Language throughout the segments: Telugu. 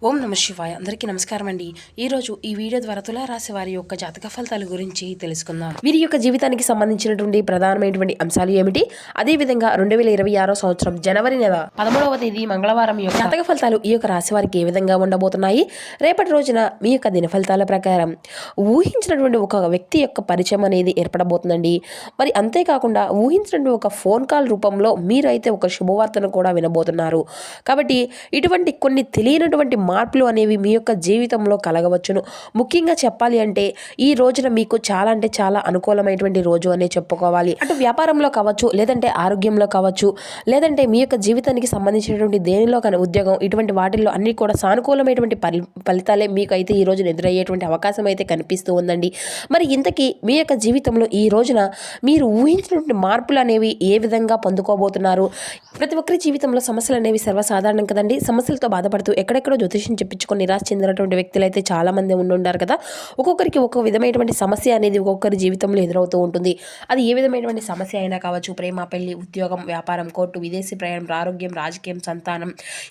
ఓం నమ శివాయ. అందరికీ నమస్కారం అండి. ఈరోజు ఈ వీడియో ద్వారా తులారాశి వారి యొక్క జాతక ఫలితాల గురించి తెలుసుకుందాం. వీరి యొక్క జీవితానికి సంబంధించినటువంటి ప్రధానమైనటువంటి అంశాలు ఏమిటి, అదేవిధంగా 2026 సంవత్సరం జనవరి నెల 13వ తేదీ మంగళవారం యొక్క జాతక ఫలితాలు ఈ యొక్క రాశి వారికి ఏ విధంగా ఉండబోతున్నాయి, రేపటి రోజున మీ యొక్క దిన ఫలితాల ప్రకారం ఊహించినటువంటి ఒక వ్యక్తి యొక్క పరిచయం అనేది ఏర్పడబోతుందండి. మరి అంతేకాకుండా ఊహించినటువంటి ఒక ఫోన్ కాల్ రూపంలో మీరైతే ఒక శుభవార్తను కూడా వినబోతున్నారు. కాబట్టి ఇటువంటి కొన్ని తెలియనటువంటి మార్పులు అనేవి మీ యొక్క జీవితంలో కలగవచ్చును. ముఖ్యంగా చెప్పాలి అంటే ఈ రోజున మీకు చాలా అంటే చాలా అనుకూలమైనటువంటి రోజు అనే చెప్పుకోవాలి. అటు వ్యాపారంలో కావచ్చు, లేదంటే ఆరోగ్యంలో కావచ్చు, లేదంటే మీ యొక్క జీవితానికి సంబంధించినటువంటి దేనిలో కానీ ఉద్యోగం, ఇటువంటి వాటిల్లో అన్ని కూడా సానుకూలమైనటువంటి ఫలితాలే మీకు అయితే ఈ రోజున ఎదురయ్యేటువంటి అవకాశం అయితే కనిపిస్తూ ఉందండి. మరి ఇంతకీ మీ యొక్క జీవితంలో ఈ రోజున మీరు ఊహించినటువంటి మార్పులు అనేవి ఏ విధంగా పొందుకోబోతున్నారు? ప్రతి ఒక్కరి జీవితంలో సమస్యలు అనేవి సర్వసాధారణం కదండి. సమస్యలతో బాధపడుతూ ఎక్కడెక్కడో జ్యోతిష్యం చెప్పించుకొని నిరాశ చెందినటువంటి వ్యక్తులు అయితే చాలా మంది ఉండుంటారు కదా. ఒక్కొక్కరికి ఒక్కొక్క విధమైనటువంటి సమస్య అనేది ఒక్కొక్కరి జీవితంలో ఎదురవుతూ ఉంటుంది. అది ఏ విధమైనటువంటి సమస్య అయినా కావచ్చు, ప్రేమ, పెళ్లి, ఉద్యోగం, వ్యాపారం, కోర్టు, విదేశీ ప్రయాణం, ఆరోగ్యం, రాజకీయం, సంతానం,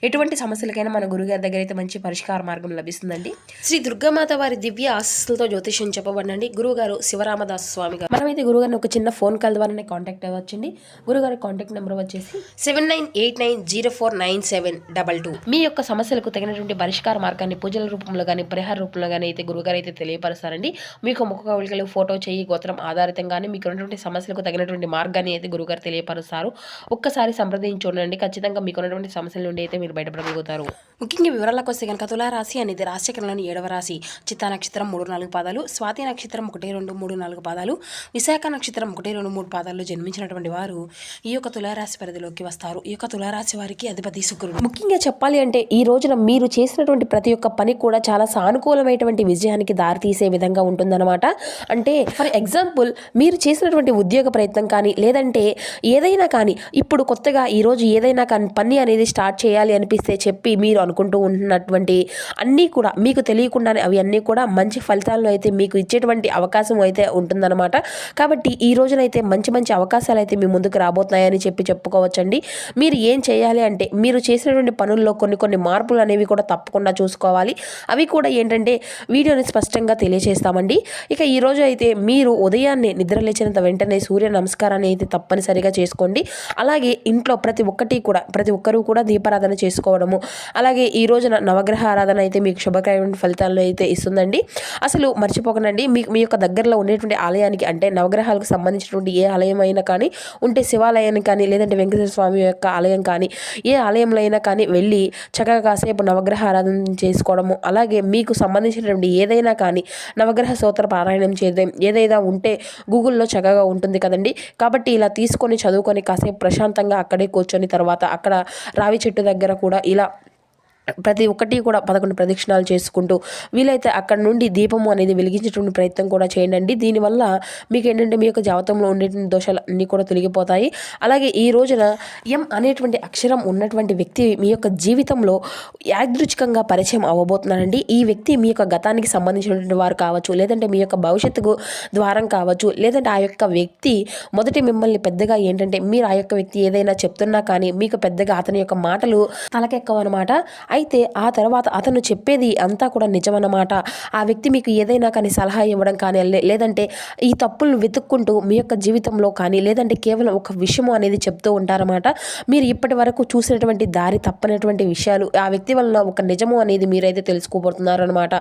ఎటువంటి సమస్యలకైనా మన గురుగారి దగ్గర అయితే మంచి పరిష్కార మార్గం లభిస్తుందండి. శ్రీ దుర్గామాత వారి దివ్య ఆశీస్సులతో జ్యోతిష్యం చెప్పబడండి. గురుగారు శివరామదాస్ స్వామి గారు. మనమైతే గురుగారిని ఒక చిన్న ఫోన్ కాల్ ద్వారానే కాంటాక్ట్ అవ్వచ్చండి. గురుగారి కాంటాక్ట్ నెంబర్ వచ్చేసి 7989049722. మీ యొక్క సమస్యలకు తగినటువంటి పరిష్కార మార్గాన్ని పూజల రూపంలో కానీ పరిహార రూపంలో కానీ అయితే గురుగారు అయితే తెలియపరుస్తారండి. మీకు ముఖ కవళికలు, ఫోటో, చెయ్యి, గోత్రం ఆధారితంగానే మీకు ఉన్నటువంటి సమస్యలకు తగినటువంటి మార్గాన్ని అయితే గురుగారు తెలియపరుస్తారు. ఒక్కసారి సంప్రదించి చూడండి. ఖచ్చితంగా మీకు ఉన్నటువంటి సమస్యల నుండి అయితే మీరు బయటపడగలుగుతారు. ముఖ్యంగా వివరాలకు వస్తే కనుక తులారాశి అనేది రాశిచక్రంలోని 7వ రాశి. చిత్తా నక్షత్రం 3-4 పాదాలు, స్వాతి నక్షత్రం 1-2-3-4 పాదాలు, విశాఖ నక్షత్రం 1-2-3 పాదాల్లో జన్మించినటువంటి వారు ఈ యొక్క తులారాశి పరిధిలోకి వస్తారు. ఈ యొక్క తులారాశి వారికి అధిపతి శుక్రుడు. ముఖ్యంగా చెప్పాలి అంటే ఈ రోజున మీరు చేసినటువంటి ప్రతి ఒక్క పని కూడా చాలా సానుకూలమైనటువంటి విజయానికి దారితీసే విధంగా ఉంటుందన్నమాట. అంటే ఫర్ ఎగ్జాంపుల్, మీరు చేసినటువంటి ఉద్యోగ ప్రయత్నం కానీ, లేదంటే ఏదైనా కానీ ఇప్పుడు కొత్తగా ఈరోజు ఏదైనా కానీ పని అనేది స్టార్ట్ చేయాలి అనిపిస్తే చెప్పి మీరు అనుకుంటూ ఉంటున్నటువంటి అన్నీ కూడా మీకు తెలియకుండానే అవి అన్నీ కూడా మంచి ఫలితాలను అయితే మీకు ఇచ్చేటువంటి అవకాశం అయితే ఉంటుందన్నమాట. కాబట్టి ఈ రోజునైతే మంచి మంచి అవకాశాలు అయితే మీ ముందుకు రాబోతున్నాయని చెప్పుకోవచ్చండి. మీరు ఏం చేయాలి అంటే మీరు చేసినటువంటి పనుల్లో కొన్ని మార్పులు అనేవి కూడా తప్పకుండా చూసుకోవాలి. అవి కూడా ఏంటంటే వీడియోని స్పష్టంగా తెలియజేస్తామండి. ఇక ఈ రోజు అయితే మీరు ఉదయాన్నే నిద్ర లేచినంత వెంటనే సూర్య నమస్కారాన్ని అయితే తప్పనిసరిగా చేసుకోండి. అలాగే ఇంట్లో ప్రతి ఒక్కరూ కూడా దీపారాధన చేసుకోవడము, అలాగే ఈ రోజున నవగ్రహ ఆరాధన అయితే మీకు శుభకరమైన ఫలితాలను అయితే ఇస్తుందండి. అసలు మర్చిపోకండి, మీ యొక్క దగ్గరలో ఉండేటువంటి ఆలయానికి, అంటే నవగ్రహాలకు సంబంధించినటువంటి ఏ ఆలయం అయినా కానీ ఉంటే శివాలయాన్ని కానీ, లేదంటే వెంకటేశ్వర స్వామి యొక్క ఆలయం కానీ, ఏ ఆలయంలో అయినా కానీ వెళ్ళి చక్కగా కాసేపు నవగ్రహ ఆరాధన చేసుకోవడము, అలాగే మీకు సంబంధించినటువంటి ఏదైనా కానీ నవగ్రహ స్తోత్ర పారాయణం చేయడం ఏదైనా ఉంటే గూగుల్లో చక్కగా ఉంటుంది కదండి. కాబట్టి ఇలా తీసుకొని చదువుకొని కాసేపు ప్రశాంతంగా అక్కడే కూర్చొని తర్వాత అక్కడ రావి చెట్టు దగ్గర కూడా ఇలా ప్రతి ఒక్కటి కూడా 11 ప్రదక్షిణాలు చేసుకుంటూ వీలైతే అక్కడ నుండి దీపము అనేది వెలిగించేటువంటి ప్రయత్నం కూడా చేయండి. దీనివల్ల మీకు ఏంటంటే మీ యొక్క జాతకంలో ఉండేటువంటి దోషాలు అన్నీ కూడా తొలగిపోతాయి. అలాగే ఈ రోజున ఎం అనేటువంటి అక్షరం ఉన్నటువంటి వ్యక్తి మీ యొక్క జీవితంలో యాదృచ్ఛికంగా పరిచయం అవ్వబోతున్నారండి. ఈ వ్యక్తి మీ యొక్క గతానికి సంబంధించినటువంటి వారు కావచ్చు, లేదంటే మీ యొక్క భవిష్యత్తుకు ద్వారం కావచ్చు, లేదంటే ఆ యొక్క వ్యక్తి మొదటి మిమ్మల్ని పెద్దగా ఏంటంటే మీరు ఆ యొక్క వ్యక్తి ఏదైనా చెప్తున్నా కానీ మీకు పెద్దగా అతని యొక్క మాటలు తలకెక్కవన్నమాట. అయితే ఆ తర్వాత అతను చెప్పేది అంతా కూడా నిజమన్నమాట. ఆ వ్యక్తి మీకు ఏదైనా కానీ సలహా ఇవ్వడం కానీ, లేదంటే ఈ తప్పులను వెతుక్కుంటూ మీ యొక్క జీవితంలో కానీ, లేదంటే కేవలం ఒక విషయం అనేది చెప్తూ ఉంటారన్నమాట. మీరు ఇప్పటి వరకు చూసినటువంటి దారి తప్పనటువంటి విషయాలు ఆ వ్యక్తి వలన ఒక నిజము అనేది మీరైతే తెలుసుకోబోతున్నారనమాట.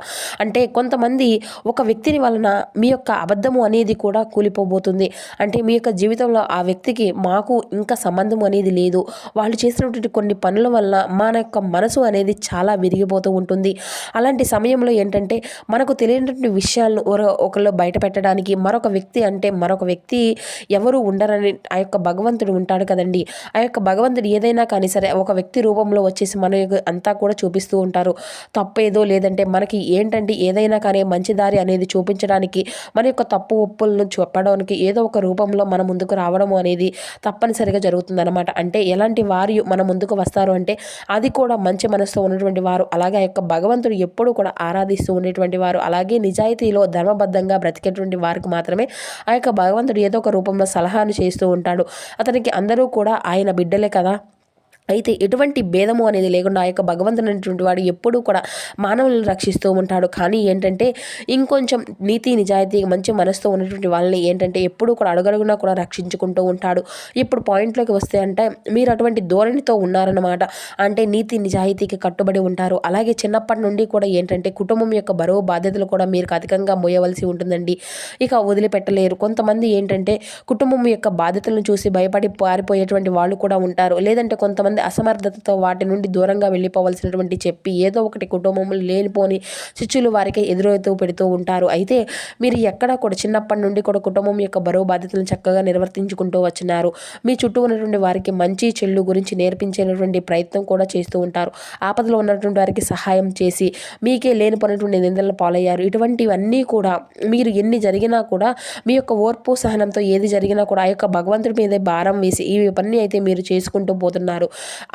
అంటే కొంతమంది ఒక వ్యక్తిని వలన మీ యొక్క అబద్ధము అనేది కూడా కూలిపోబోతుంది. అంటే మీ యొక్క జీవితంలో ఆ వ్యక్తికి మాకు ఇంకా సంబంధం అనేది లేదు, వాళ్ళు చేసినటువంటి కొన్ని పనుల వల్ల మన యొక్క మనసు అనేది చాలా విరిగిపోతూ ఉంటుంది. అలాంటి సమయంలో ఏంటంటే మనకు తెలియనటువంటి విషయాలను ఒకళ్ళు బయట పెట్టడానికి మరొక వ్యక్తి ఎవరు ఉండరని ఆ యొక్క భగవంతుడు ఉంటాడు కదండి. ఆ యొక్క భగవంతుడు ఏదైనా కానీ సరే ఒక వ్యక్తి రూపంలో వచ్చేసి మన అంతా కూడా చూపిస్తూ ఉంటారు. తప్పేదో లేదంటే మనకి ఏంటంటే ఏదైనా కానీ మంచి దారి అనేది చూపించడానికి, మన యొక్క తప్పు ఒప్పులను చెప్పడానికి ఏదో ఒక రూపంలో మన ముందుకు రావడం అనేది తప్పనిసరిగా జరుగుతుందన్నమాట. అంటే ఎలాంటి వారు మన ముందుకు వస్తారు అంటే అది కూడా మంచి మనసుతో ఉన్నటువంటి వారు, అలాగే ఆ యొక్క భగవంతుడు ఎప్పుడూ కూడా ఆరాధిస్తూ ఉండేటువంటి వారు, అలాగే నిజాయితీలో ధర్మబద్ధంగా బ్రతికేటువంటి వారికి మాత్రమే ఆ యొక్క భగవంతుడు ఏదో ఒక రూపంలో సలహాను చేస్తూ ఉంటాడు. అతనికి అందరూ కూడా ఆయన బిడ్డలే కదా. అయితే ఎటువంటి భేదము అనేది లేకుండా ఆ యొక్క భగవంతుడు అనేటువంటి వాడు ఎప్పుడూ కూడా మానవులను రక్షిస్తూ ఉంటాడు. కానీ ఏంటంటే ఇంకొంచెం నీతి నిజాయితీ మంచి మనసుతో ఉన్నటువంటి వాళ్ళని ఏంటంటే ఎప్పుడూ కూడా అడుగడుగునా కూడా రక్షించుకుంటూ ఉంటాడు. ఇప్పుడు పాయింట్లోకి వస్తే అంటే మీరు అటువంటి ధోరణితో ఉన్నారన్నమాట. అంటే నీతి నిజాయితీకి కట్టుబడి ఉంటారు. అలాగే చిన్నప్పటి నుండి కూడా ఏంటంటే కుటుంబం యొక్క బరువు బాధ్యతలు కూడా మీరు అధికంగా మోయవలసి ఉంటుందండి. ఇక వదిలిపెట్టలేరు. కొంతమంది ఏంటంటే కుటుంబం యొక్క బాధ్యతలను చూసి భయపడి పారిపోయేటువంటి వాళ్ళు కూడా ఉంటారు. లేదంటే కొంతమంది అసమర్థతతో వాటి నుండి దూరంగా వెళ్ళిపోవలసినటువంటి చెప్పి ఏదో ఒకటి కుటుంబంలో లేనిపోని చిచ్చులు వారికి ఎదురవుతూ పెడుతూ ఉంటారు. అయితే మీరు ఎక్కడా కూడా చిన్నప్పటి నుండి కూడా కుటుంబం యొక్క బరువు బాధ్యతలను చక్కగా నిర్వర్తించుకుంటూ వచ్చినారు. మీ చుట్టూ ఉన్నటువంటి వారికి మంచి చెల్లు గురించి నేర్పించేటువంటి ప్రయత్నం కూడా చేస్తూ ఉంటారు. ఆపదలో ఉన్నటువంటి వారికి సహాయం చేసి మీకే లేనిపోయినటువంటి నిందలను పాలయ్యారు. ఇటువంటివన్నీ కూడా మీరు ఎన్ని జరిగినా కూడా మీ యొక్క ఓర్పు సహనంతో ఏది జరిగినా కూడా ఆ యొక్క భగవంతుడి మీదే భారం వేసి ఈ పని అయితే మీరు చేసుకుంటూ పోతున్నారు.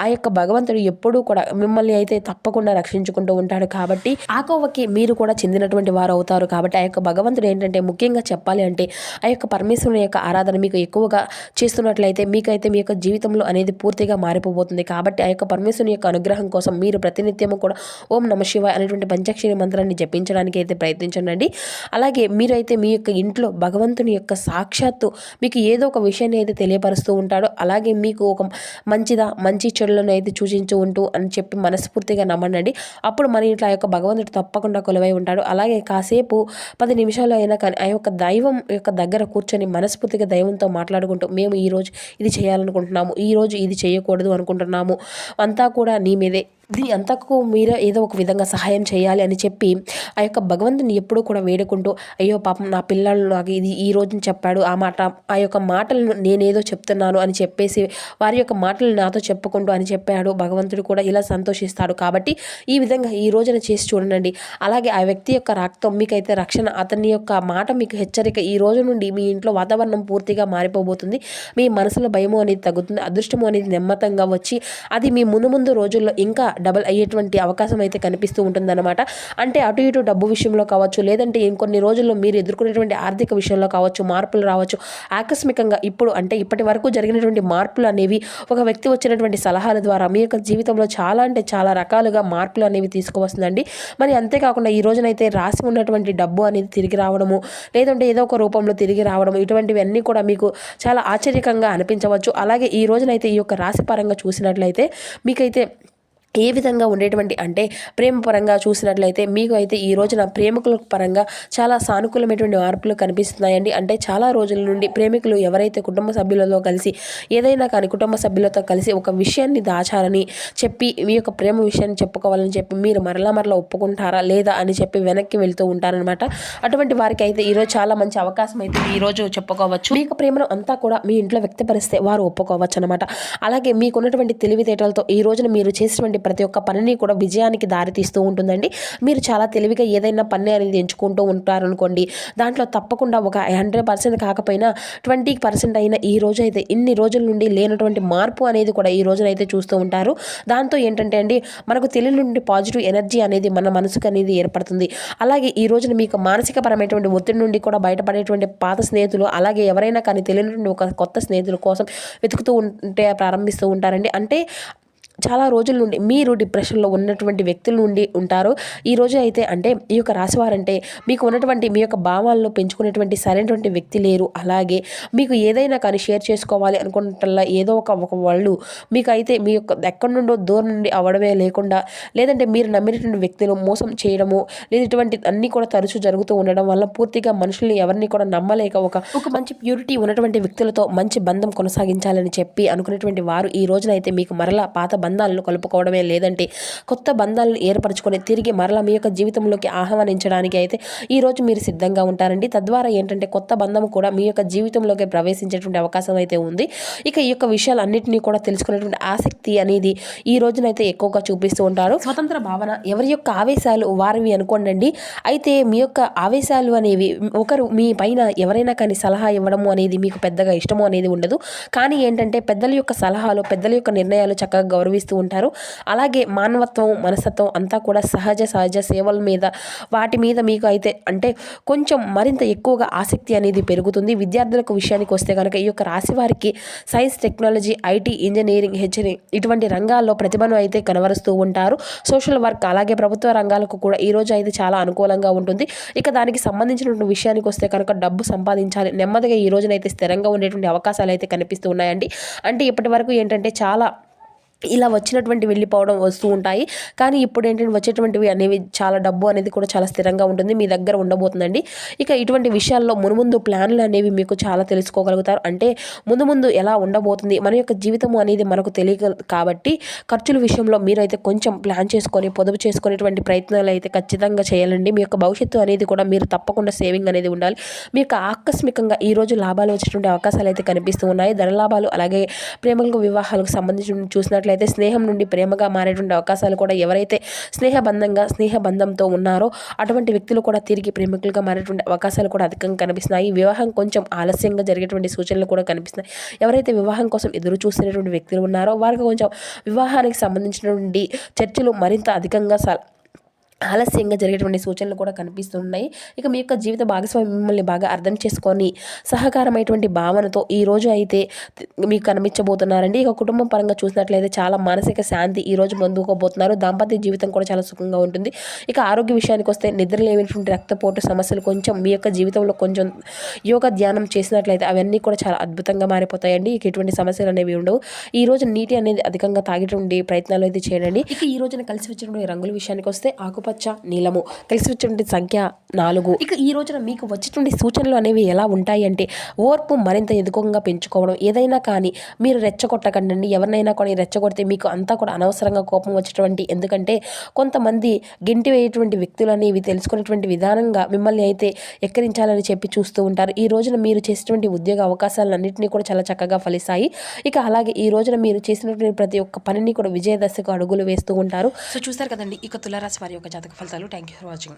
ఆ యొక్క భగవంతుడు ఎప్పుడూ కూడా మిమ్మల్ని అయితే తప్పకుండా రక్షించుకుంటూ ఉంటాడు. కాబట్టి ఆ కోవకి మీరు కూడా చెందినటువంటి వారు అవుతారు. కాబట్టి ఆ యొక్క భగవంతుడు ఏంటంటే ముఖ్యంగా చెప్పాలి అంటే ఆ యొక్క పరమేశ్వరుని యొక్క ఆరాధన మీకు ఎక్కువగా చేస్తున్నట్లయితే మీకైతే మీ యొక్క జీవితంలో అనేది పూర్తిగా మారిపోబోతుంది. కాబట్టి ఆ యొక్క పరమేశ్వరుని యొక్క అనుగ్రహం కోసం మీరు ప్రతినిత్యము కూడా ఓం నమ శివాయ అనేటువంటి పంచాక్షరి మంత్రాన్ని జపించడానికి అయితే ప్రయత్నించండి. అలాగే మీరైతే మీ యొక్క ఇంట్లో భగవంతుని యొక్క సాక్షాత్తు మీకు ఏదో ఒక విషయాన్ని అయితే తెలియపరుస్తూ ఉంటాడో అలాగే మీకు ఒక మంచి చెడులను అయితే సూచించు ఉంటూ అని చెప్పి మనస్ఫూర్తిగా నమ్మండి. అప్పుడు మన ఇంట్లో ఆ యొక్క భగవంతుడు తప్పకుండా కొలువై ఉంటాడు. అలాగే కాసేపు 10 నిమిషాలు అయినా కానీ ఆ యొక్క దైవం యొక్క దగ్గర కూర్చొని మనస్ఫూర్తిగా దైవంతో మాట్లాడుకుంటూ మేము ఈరోజు ఇది చేయాలనుకుంటున్నాము, ఈరోజు ఇది చేయకూడదు అనుకుంటున్నాము, అంతా కూడా నీ మీదే, దీని అంతకు మీరే ఏదో ఒక విధంగా సహాయం చేయాలి అని చెప్పి ఆ యొక్క భగవంతుని ఎప్పుడూ కూడా వేడుకుంటూ అయ్యో పాపం నా పిల్లలు నాకు ఇది ఈ రోజున చెప్పాడు, ఆ యొక్క మాటలను నేనేదో చెప్తున్నాను అని చెప్పేసి వారి యొక్క మాటలు నాతో చెప్పుకుంటూ అని చెప్పాడు భగవంతుడు కూడా ఇలా సంతోషిస్తాడు. కాబట్టి ఈ విధంగా ఈ రోజున చేసి చూడండి. అలాగే ఆ వ్యక్తి యొక్క రక్తం మీకైతే రక్షణ, అతని యొక్క మాట మీకు హెచ్చరిక. ఈ రోజు నుండి మీ ఇంట్లో వాతావరణం పూర్తిగా మారిపోబోతుంది. మీ మనసులో భయము అనేది తగ్గుతుంది, అదృష్టము అనేది నెమ్మతంగా వచ్చి అది మీ ముందు రోజుల్లో ఇంకా డబల్ అయ్యేటువంటి అవకాశం అయితే కనిపిస్తూ ఉంటుందన్నమాట. అంటే అటు ఇటు డబ్బు విషయంలో కావచ్చు, లేదంటే ఇంకొన్ని రోజుల్లో మీరు ఎదుర్కొనేటువంటి ఆర్థిక విషయంలో కావచ్చు మార్పులు రావచ్చు. ఆకస్మికంగా ఇప్పటి వరకు జరిగినటువంటి మార్పులు అనేవి ఒక వ్యక్తి వచ్చినటువంటి సలహాల ద్వారా మీ యొక్క జీవితంలో చాలా అంటే చాలా రకాలుగా మార్పులు అనేవి తీసుకువస్తుందండి. మరి అంతేకాకుండా ఈ రోజునైతే రాసి ఉన్నటువంటి డబ్బు అనేది తిరిగి రావడము, లేదంటే ఏదో ఒక రూపంలో తిరిగి రావడం, ఇటువంటివన్నీ కూడా మీకు చాలా ఆశ్చర్యకంగా అనిపించవచ్చు. అలాగే ఈ రోజునైతే ఈ యొక్క రాశి పరంగా చూసినట్లయితే మీకైతే ఏ విధంగా ఉండేటువంటి అంటే ప్రేమ పరంగా చూసినట్లయితే మీకు అయితే ఈ రోజున ప్రేమికుల పరంగా చాలా సానుకూలమైనటువంటి మార్పులు కనిపిస్తున్నాయండి. అంటే చాలా రోజుల నుండి ప్రేమికులు ఎవరైతే కుటుంబ సభ్యులతో కలిసి ఏదైనా కానీ కుటుంబ సభ్యులతో కలిసి ఒక విషయాన్ని దాచాలని చెప్పి మీ యొక్క ప్రేమ విషయాన్ని చెప్పుకోవాలని చెప్పి మీరు మరలా ఒప్పుకుంటారా లేదా అని చెప్పి వెనక్కి వెళ్తూ ఉంటారనమాట. అటువంటి వారికి అయితే ఈరోజు చాలా మంచి అవకాశం అయితే ఈరోజు చెప్పుకోవచ్చు. మీ యొక్క ప్రేమను అంతా కూడా మీ ఇంట్లో వ్యక్తపరిస్తే వారు ఒప్పుకోవచ్చు అనమాట. అలాగే మీకున్నటువంటి తెలివితేటలతో ఈ రోజున మీరు చేసినటువంటి ప్రతి ఒక్క పనిని కూడా విజయానికి దారితీస్తూ ఉంటుందండి. మీరు చాలా తెలివిగా ఏదైనా పని అనేది ఎంచుకుంటూ ఉంటారనుకోండి, దాంట్లో తప్పకుండా ఒక 100% కాకపోయినా 20% అయినా ఈ రోజు అయితే ఇన్ని రోజుల నుండి లేనటువంటి మార్పు అనేది కూడా ఈ రోజునైతే చూస్తూ ఉంటారు. దాంతో ఏంటంటే అండి మనకు తెలియని నుండి పాజిటివ్ ఎనర్జీ అనేది మన మనసుకు అనేది ఏర్పడుతుంది. అలాగే ఈ రోజున మీకు మానసికపరమైనటువంటి ఒత్తిడి నుండి కూడా బయటపడేటువంటి పాత స్నేహితులు, అలాగే ఎవరైనా కానీ తెలియనటువంటి ఒక కొత్త స్నేహితుల కోసం వెతుకుతూ ఉంటే ప్రారంభిస్తూ ఉంటారండి. అంటే చాలా రోజుల నుండి మీరు డిప్రెషన్లో ఉన్నటువంటి వ్యక్తుల నుండి ఉంటారు. ఈ రోజు అయితే అంటే ఈ యొక్క రాశివారంటే మీకు ఉన్నటువంటి మీ యొక్క భావాలను పెంచుకునేటువంటి సరైనటువంటి వ్యక్తి లేరు. అలాగే మీకు ఏదైనా కానీ షేర్ చేసుకోవాలి అనుకుంటల్లా ఏదో ఒక వాళ్ళు మీకు అయితే మీ యొక్క ఎక్కడి నుండో దూరం నుండి అవ్వడమే లేకుండా, లేదంటే మీరు నమ్మినటువంటి వ్యక్తులు మోసం చేయడము లేదా ఇటువంటి అన్నీ కూడా తరచూ జరుగుతూ ఉండడం వల్ల పూర్తిగా మనుషుల్ని ఎవరిని కూడా నమ్మలేక ఒక మంచి ప్యూరిటీ ఉన్నటువంటి వ్యక్తులతో మంచి బంధం కొనసాగించాలని చెప్పి అనుకునేటువంటి వారు ఈ రోజునైతే మీకు మరలా పాత బంధాలను కలుపుకోవడమే లేదంటే కొత్త బంధాలను ఏర్పరచుకొని తిరిగి మరలా మీ యొక్క జీవితంలోకి ఆహ్వానించడానికి అయితే ఈరోజు మీరు సిద్ధంగా ఉంటారండి. తద్వారా ఏంటంటే కొత్త బంధం కూడా మీ యొక్క జీవితంలోకి ప్రవేశించేటువంటి అవకాశం అయితే ఉంది. ఇక ఈ యొక్క విషయాలన్నింటినీ కూడా తెలుసుకునేటువంటి ఆసక్తి అనేది ఈ రోజునైతే ఎక్కువగా చూపిస్తూ ఉంటారు. స్వతంత్ర భావన, ఎవరి యొక్క ఆవేశాలు వారివి అనుకోండి. అయితే మీ యొక్క ఆవేశాలు అనేవి ఒకరు మీ పైన ఎవరైనా కానీ సలహా ఇవ్వడము అనేది మీకు పెద్దగా ఇష్టము అనేది ఉండదు. కానీ ఏంటంటే పెద్దల యొక్క సలహాలు, పెద్దల యొక్క నిర్ణయాలు చక్కగా గౌరవిస్తూ ఉంటారు. అలాగే మానవత్వం, మనస్తత్వం అంతా కూడా సహజ సేవల మీద వాటి మీద మీకు అయితే అంటే కొంచెం మరింత ఎక్కువగా ఆసక్తి అనేది పెరుగుతుంది. విద్యార్థులకు విషయానికి వస్తే కనుక ఈ యొక్క రాశి వారికి science, technology, IT, engineering, HR ఇటువంటి రంగాల్లో ప్రతిభను అయితే కనబరుస్తూ ఉంటారు. సోషల్ వర్క్ అలాగే ప్రభుత్వ రంగాలకు కూడా ఈ రోజు అయితే చాలా అనుకూలంగా ఉంటుంది. ఇక దానికి సంబంధించినటువంటి విషయానికి వస్తే కనుక డబ్బు సంపాదించాలి, నెమ్మదిగా ఈ రోజునైతే స్థిరంగా ఉండేటువంటి అవకాశాలు అయితే కనిపిస్తూ ఉన్నాయండి. అంటే ఇప్పటి వరకు ఏంటంటే చాలా ఇలా వచ్చినటువంటి వెళ్ళిపోవడం వస్తూ ఉంటాయి. కానీ ఇప్పుడు ఏంటంటే వచ్చేటువంటివి అనేవి చాలా డబ్బు అనేది కూడా చాలా స్థిరంగా ఉంటుంది, మీ దగ్గర ఉండబోతుందండి. ఇక ఇటువంటి విషయాల్లో మునుముందు ప్లాన్లు అనేవి మీకు చాలా తెలుసుకోగలుగుతారు. అంటే ముందు ఎలా ఉండబోతుంది, మన యొక్క జీవితం అనేది మనకు తెలియదు కాబట్టి ఖర్చుల విషయంలో మీరైతే కొంచెం ప్లాన్ చేసుకొని పొదుపు చేసుకునేటువంటి ప్రయత్నాలు అయితే ఖచ్చితంగా చేయాలండి. మీ యొక్క భవిష్యత్తు అనేది కూడా మీరు తప్పకుండా సేవింగ్ అనేది ఉండాలి. మీకు ఆకస్మికంగా ఈరోజు లాభాలు వచ్చేటువంటి అవకాశాలు అయితే కనిపిస్తూ ఉన్నాయి. ధన లాభాలు అలాగే ప్రేమలకు, వివాహాలకు సంబంధించి చూసినట్లయితే స్నేహం నుండి ప్రేమగా మారేటువంటి అవకాశాలు కూడా ఎవరైతే స్నేహబంధంతో ఉన్నారో అటువంటి వ్యక్తులు కూడా తిరిగి ప్రేమికులుగా మారేటువంటి అవకాశాలు కూడా అధికంగా కనిపిస్తున్నాయి. వివాహం కొంచెం ఆలస్యంగా జరిగేటువంటి సూచనలు కూడా కనిపిస్తున్నాయి. ఎవరైతే వివాహం కోసం ఎదురు చూస్తున్నటువంటి వ్యక్తులు ఉన్నారో వారికి కొంచెం వివాహానికి సంబంధించినటువంటి చర్చలు మరింత అధికంగా ఆలస్యంగా జరిగేటువంటి సూచనలు కూడా కనిపిస్తున్నాయి. ఇక మీ యొక్క జీవిత భాగస్వామి మిమ్మల్ని బాగా అర్థం చేసుకొని సహకారమైనటువంటి భావనతో ఈరోజు అయితే మీకు కనిపించబోతున్నారండి. ఇక కుటుంబం పరంగా చూసినట్లయితే చాలా మానసిక శాంతి ఈరోజు పొందుకోబోతున్నారు. దాంపత్య జీవితం కూడా చాలా సుఖంగా ఉంటుంది. ఇక ఆరోగ్య విషయానికి వస్తే నిద్రలేనటువంటి రక్తపోటు సమస్యలు కొంచెం మీ యొక్క జీవితంలో కొంచెం యోగా ధ్యానం చేసినట్లయితే అవన్నీ కూడా చాలా అద్భుతంగా మారిపోతాయండి. ఇక ఎటువంటి సమస్యలు అనేవి ఉండవు. ఈ రోజు నీటి అనేది అధికంగా తాగేటువంటి ప్రయత్నాలు అయితే చేయండి. ఇక ఈ రోజున కలిసి వచ్చినటువంటి రంగుల విషయానికి వస్తే ఆకుపచ్చ, నీలము, కలిసి వచ్చేటువంటి సంఖ్య 4. ఇక ఈ రోజున మీకు వచ్చేటువంటి సూచనలు అనేవి ఎలా ఉంటాయి అంటే ఓర్పు మరింత ఎదుగుగా పెంచుకోవడం. ఏదైనా కానీ మీరు రెచ్చగొట్టకండి. ఎవరినైనా కానీ రెచ్చగొడితే మీకు అంతా కూడా అనవసరంగా కోపం వచ్చేటువంటి, ఎందుకంటే కొంతమంది గెంటి వేయేటువంటి వ్యక్తులు అనేవి తెలుసుకునేటువంటి విధానంగా మిమ్మల్ని అయితే ఎక్కిరించాలని చెప్పి చూస్తూ ఉంటారు. ఈ రోజున మీరు చేసేటువంటి ఉద్యోగ అవకాశాలన్నింటినీ కూడా చాలా చక్కగా ఫలిస్తాయి. ఇక అలాగే ఈ రోజున మీరు చేసినటువంటి ప్రతి ఒక్క పనిని కూడా విజయ దశకు అడుగులు వేస్తూ ఉంటారు. సో చూస్తారు కదండి ఇక తులారాశి వారి యొక్క జాతక ఫలితాలు. Thank you for watching.